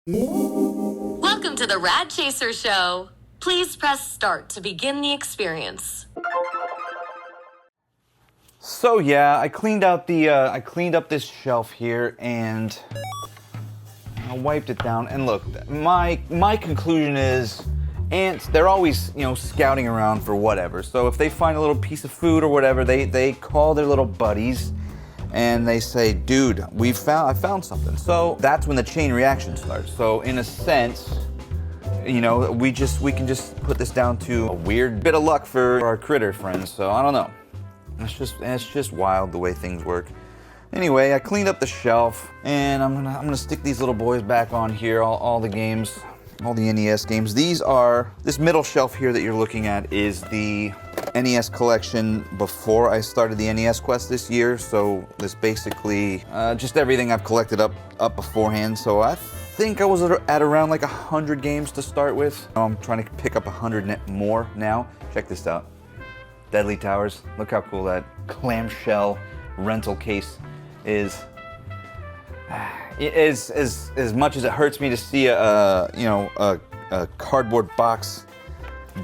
Welcome to the Rad Chaser show. Please press start to begin the experience. So yeah, I cleaned up this shelf here and I wiped it down. And look, my conclusion is ants, they're always, scouting around for whatever. So if they find a little piece of food or whatever, they call their little buddies and they say, dude, I found something. So that's when the chain reaction starts. So in a sense, we can just put this down to a weird bit of luck for our critter friends. So I don't know. It's just wild the way things work. Anyway, I cleaned up the shelf and I'm gonna stick these little boys back on here. All the games, all the NES games. This middle shelf here that you're looking at is the NES collection before I started the NES Quest this year. So this basically just everything I've collected up beforehand. So I think I was at around like 100 games to start with. I'm trying to pick up 100 more now. Check this out. Deadly Towers. Look how cool that clamshell rental case is. As much as it hurts me to see a cardboard box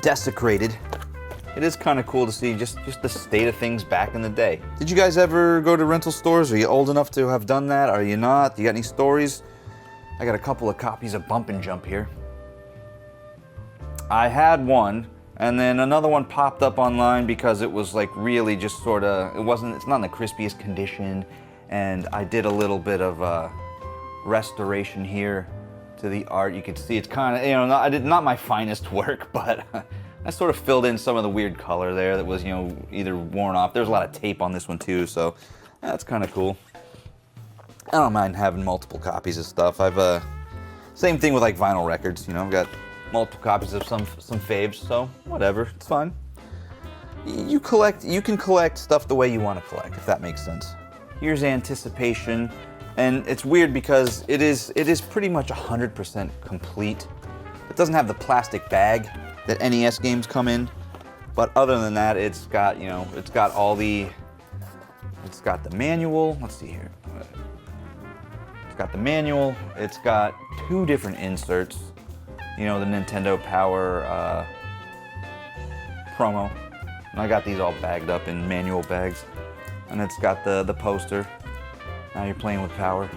desecrated, it is kind of cool to see just the state of things back in the day. Did you guys ever go to rental stores? Are you old enough to have done that? Are you not? Do you got any stories? I got a couple of copies of Bump and Jump here. I had one, and then another one popped up online because it was like really just sort of, it's not in the crispiest condition, and I did a little bit of restoration here to the art. You can see it's kind of, not my finest work, but I sort of filled in some of the weird color there that was, either worn off. There's a lot of tape on this one too, so that's kind of cool. I don't mind having multiple copies of stuff. Same thing with like vinyl records, I've got multiple copies of some faves, so whatever, it's fine. You can collect stuff the way you want to collect, if that makes sense. Here's Anticipation, and it's weird because it is pretty much 100% complete. It doesn't have the plastic bag that NES games come in, but other than that, it's got the manual. Let's see here. It's got the manual. It's got 2 different inserts. The Nintendo Power promo. And I got these all bagged up in manual bags. And it's got the poster. Now you're playing with power.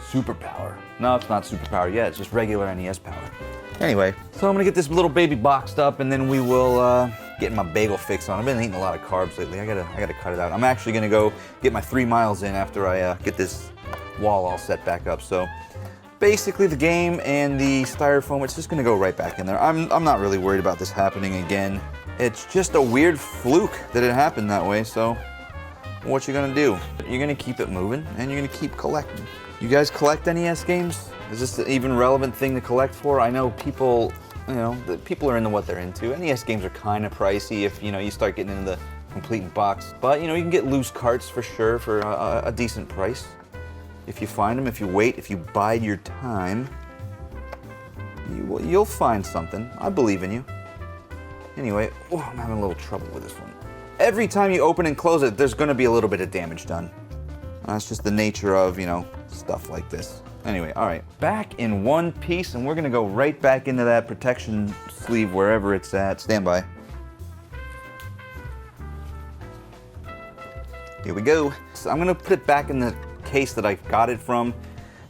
Super power. No, it's not super power yet. It's just regular NES power. Anyway, so I'm gonna get this little baby boxed up, and then we will get my bagel fix on. I've been eating a lot of carbs lately. I gotta cut it out. I'm actually gonna go get my 3 miles in after I get this wall all set back up. So basically, the game and the styrofoam, it's just gonna go right back in there. I'm not really worried about this happening again. It's just a weird fluke that it happened that way. So what you gonna do? You're gonna keep it moving, and you're gonna keep collecting. You guys collect NES games? Is this an even relevant thing to collect for? I know people, people are into what they're into. NES games are kind of pricey if, you start getting into the complete box. But, you can get loose carts for sure for a decent price. If you find them, if you wait, if you bide your time, you'll find something. I believe in you. Anyway, I'm having a little trouble with this one. Every time you open and close it, there's going to be a little bit of damage done. That's just the nature of, stuff like this. Anyway, all right, back in one piece, and we're gonna go right back into that protection sleeve wherever it's at. Stand by. Here we go. So I'm gonna put it back in the case that I got it from.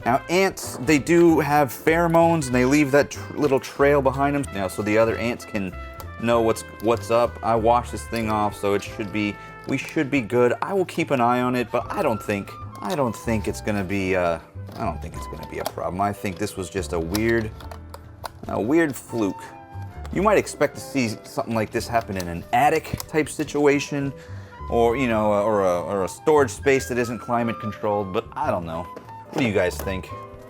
Now, ants, they do have pheromones, and they leave that little trail behind them, so the other ants can know what's up. I washed this thing off, so we should be good. I will keep an eye on it, but I don't think it's gonna be a problem. I think this was just a weird fluke. You might expect to see something like this happen in an attic type situation, or or a storage space that isn't climate controlled. But I don't know. What do you guys think?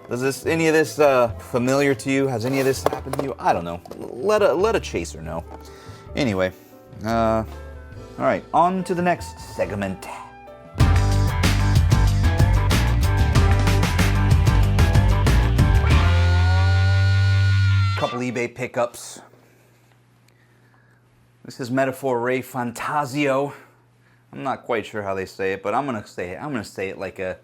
Does any of this familiar to you? Has any of this happened to you? I don't know. Let a chaser know. Anyway, all right, on to the next segment. Couple eBay pickups. This is Metaphor Ray Fantasio. I'm not quite sure how they say it, but I'm gonna say it like a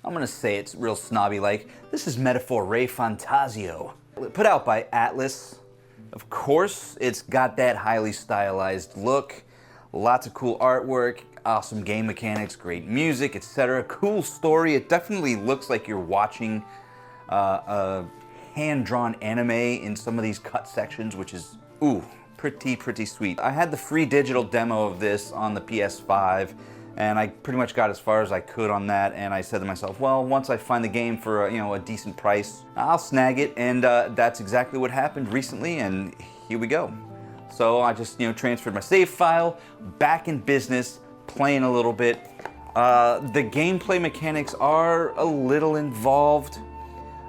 I'm gonna say it's real snobby like. This is Metaphor Re Fantasio. Put out by Atlas. Of course, it's got that highly stylized look. Lots of cool artwork, awesome game mechanics, great music, etc. Cool story. It definitely looks like you're watching a hand-drawn anime in some of these cut sections, which is, ooh, pretty sweet. I had the free digital demo of this on the PS5, and I pretty much got as far as I could on that, and I said to myself, well, once I find the game for a decent price, I'll snag it, and that's exactly what happened recently, and here we go. So I just transferred my save file, back in business, playing a little bit. The gameplay mechanics are a little involved.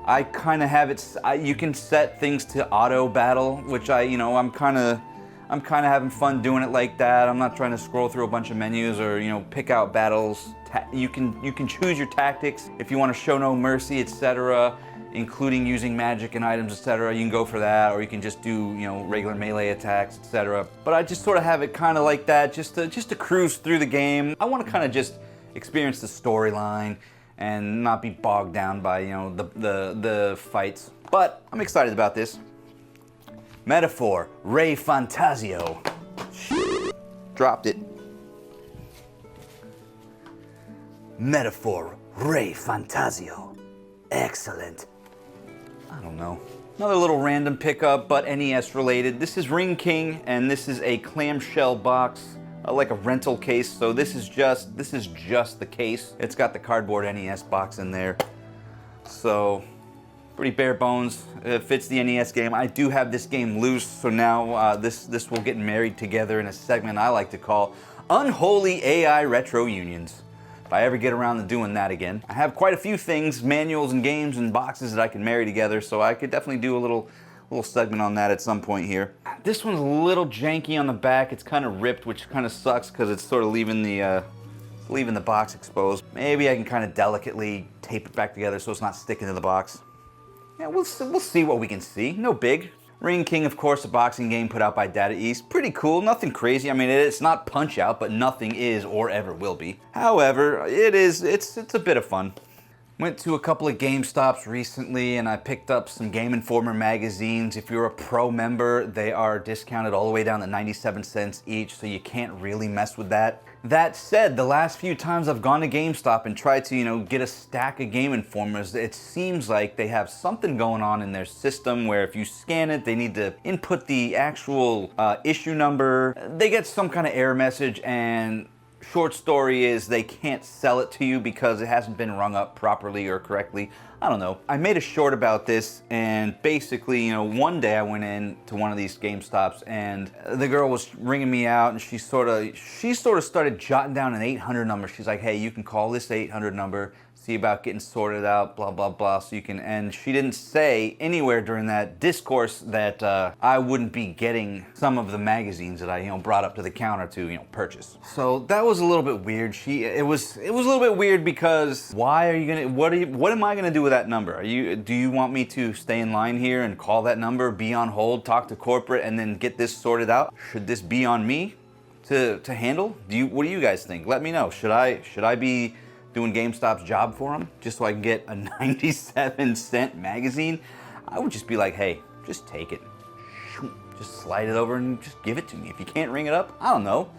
I kind of have it. You can set things to auto battle, which I'm kind of having fun doing it like that. I'm not trying to scroll through a bunch of menus or pick out battles. You can choose your tactics if you want to show no mercy, etc., including using magic and items, etc. You can go for that, or you can just do regular melee attacks, etc. But I just sort of have it kind of like that, just to cruise through the game. I want to kind of just experience the storyline and not be bogged down by the fights. But I'm excited about this. Metaphor Re Fantasio. Dropped it. Metaphor Re Fantasio. Excellent. I don't know. Another little random pickup, but NES related. This is Ring King, and this is a clamshell box, like a rental case. So this is just the case. It's got the cardboard NES box in there. So pretty bare bones. It fits the NES game. I do have this game loose, so now this will get married together in a segment I like to call Unholy AI Retro Unions. If I ever get around to doing that again. I have quite a few things, manuals and games and boxes that I can marry together, so I could definitely do a little segment on that at some point here. This one's a little janky on the back. It's kind of ripped, which kind of sucks because it's sort of leaving the box exposed. Maybe I can kind of delicately tape it back together so it's not sticking to the box. Yeah, we'll see what we can see. No big. Ring King, of course, a boxing game put out by Data East. Pretty cool, nothing crazy. I mean, it's not Punch-Out, but nothing is or ever will be. However, it's a bit of fun. Went to a couple of GameStops recently, and I picked up some Game Informer magazines. If you're a pro member, they are discounted all the way down to 97 cents each, so you can't really mess with that. That said, the last few times I've gone to GameStop and tried to, get a stack of Game Informers, it seems like they have something going on in their system where if you scan it, they need to input the actual issue number. They get some kind of error message, and short story is they can't sell it to you because it hasn't been rung up properly or correctly. I don't know. I made a short about this, and basically, one day I went in to one of these GameStops, and the girl was ringing me out, and she sort of started jotting down an 800 number. She's like, hey, you can call this 800 number, see about getting sorted out, blah, blah, blah, so you can, and she didn't say anywhere during that discourse that I wouldn't be getting some of the magazines that I, brought up to the counter to, purchase. So that was a little bit weird. It was a little bit weird because what am I gonna do with that number? Do you want me to stay in line here and call that number, be on hold, talk to corporate, and then get this sorted out? Should this be on me to handle? What do you guys think? Let me know. Should I be doing GameStop's job for them just so I can get a 97-cent magazine? I would just be like, hey, just take it. Just slide it over and just give it to me. If you can't ring it up, I don't know.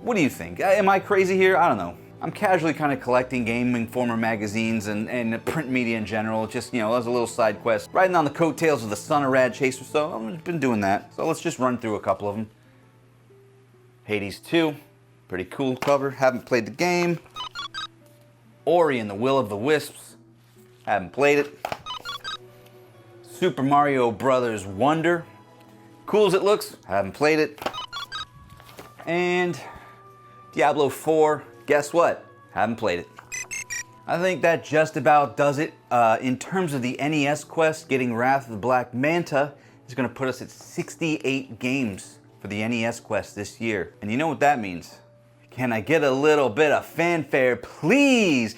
What do you think? Am I crazy here? I don't know. I'm casually kind of collecting Game Informer magazines and print media in general, just, as a little side quest. Riding on the coattails of the son of Rad Chaser, so I've been doing that. So let's just run through a couple of them. Hades 2, pretty cool cover. Haven't played the game. Ori and the Will of the Wisps, haven't played it. Super Mario Brothers Wonder, cool as it looks, haven't played it. And Diablo 4, guess what? Haven't played it. I think that just about does it. In terms of the NES quest, getting Wrath of the Black Manta is going to put us at 68 games for the NES quest this year. And you know what that means? Can I get a little bit of fanfare, please?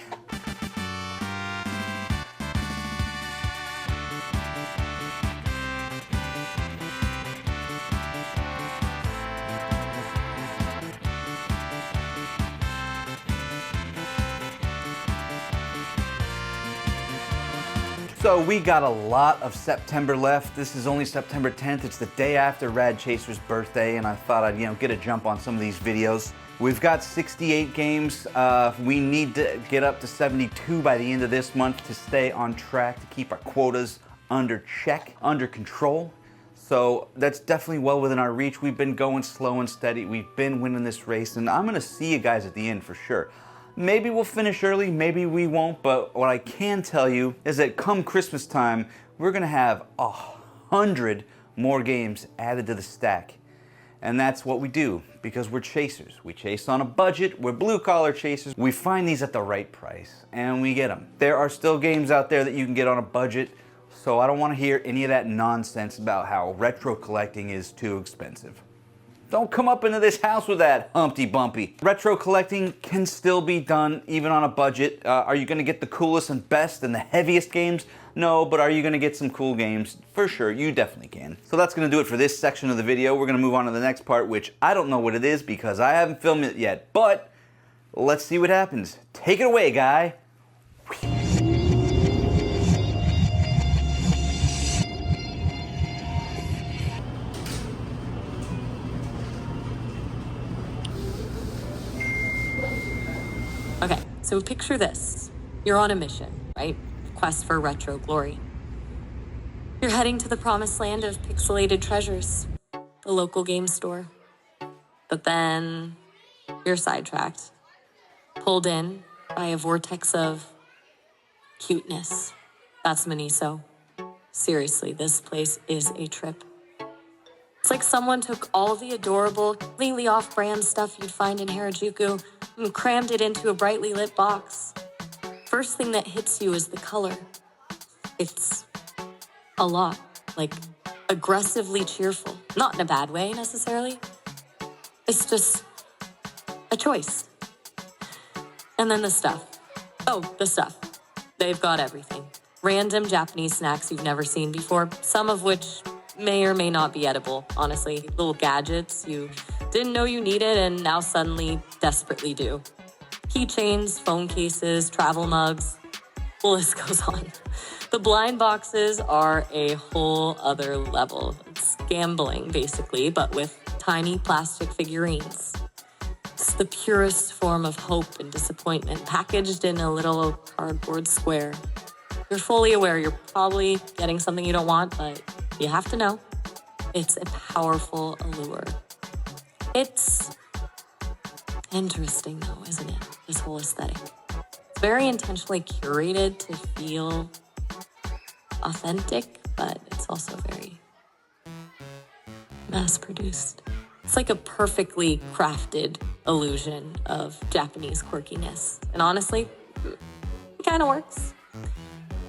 So we got a lot of September left. This is only September 10th. It's the day after Rad Chaser's birthday, and I thought I'd get a jump on some of these videos. We've got 68 games. We need to get up to 72 by the end of this month to stay on track, to keep our quotas under check, under control. So that's definitely well within our reach. We've been going slow and steady. We've been winning this race, and I'm gonna see you guys at the end for sure. Maybe we'll finish early, maybe we won't, but what I can tell you is that come Christmas time, we're gonna have 100 more games added to the stack. And that's what we do, because we're chasers. We chase on a budget, we're blue-collar chasers. We find these at the right price, and we get them. There are still games out there that you can get on a budget, so I don't wanna hear any of that nonsense about how retro collecting is too expensive. Don't come up into this house with that, Humpty Bumpy. Retro collecting can still be done even on a budget. Are you gonna get the coolest and best and the heaviest games? No, but are you gonna get some cool games? For sure, you definitely can. So that's gonna do it for this section of the video. We're gonna move on to the next part, which I don't know what it is because I haven't filmed it yet, but let's see what happens. Take it away, guy. Okay, so picture this. You're on a mission, right? Quest for retro glory. You're heading to the promised land of pixelated treasures, the local game store. But then you're sidetracked, pulled in by a vortex of cuteness. That's Miniso. Seriously, this place is a trip. It's like someone took all the adorable, completely off-brand stuff you'd find in Harajuku and crammed it into a brightly lit box. First thing that hits you is the color. It's a lot, like aggressively cheerful. Not in a bad way, necessarily. It's just a choice. And then the stuff. Oh, the stuff. They've got everything. Random Japanese snacks you've never seen before, some of which may or may not be edible, honestly. Little gadgets you didn't know you needed and now suddenly desperately do. Keychains, phone cases, travel mugs, the list goes on. The blind boxes are a whole other level. It's gambling, basically, but with tiny plastic figurines. It's the purest form of hope and disappointment, packaged in a little cardboard square. You're fully aware you're probably getting something you don't want, but you have to know. It's a powerful allure. It's interesting, though, isn't it? This whole aesthetic. It's very intentionally curated to feel authentic, but it's also very mass-produced. It's like a perfectly crafted illusion of Japanese quirkiness. And honestly, it kind of works.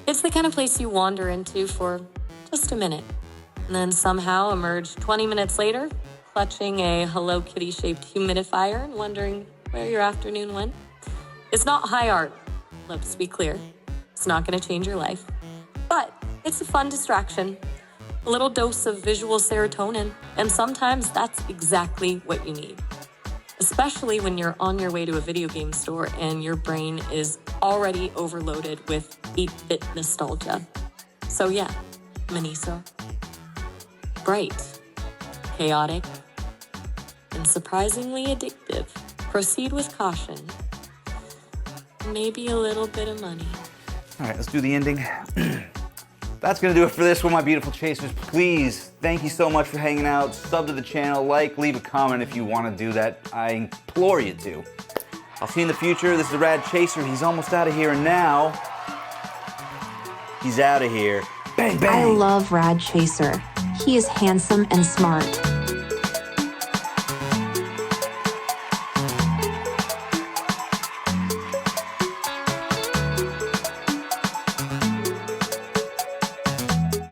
It's the kind of place you wander into for just a minute, and then somehow emerge 20 minutes later, clutching a Hello Kitty-shaped humidifier and wondering where your afternoon went. It's not high art, let's be clear. It's not going to change your life. But it's a fun distraction, a little dose of visual serotonin, and sometimes that's exactly what you need. Especially when you're on your way to a video game store and your brain is already overloaded with 8-bit nostalgia. So yeah, Miniso. Bright, chaotic, and surprisingly addictive. Proceed with caution. Maybe a little bit of money. All right, let's do the ending. That's gonna do it for this one, my beautiful chasers. Please, thank you so much for hanging out. Sub to the channel, leave a comment if you want to do that. I implore you to. I'll see you in the future. This is Rad Chaser. He's almost out of here, and now he's out of here. Bang, bang. I love Rad Chaser. He is handsome and smart.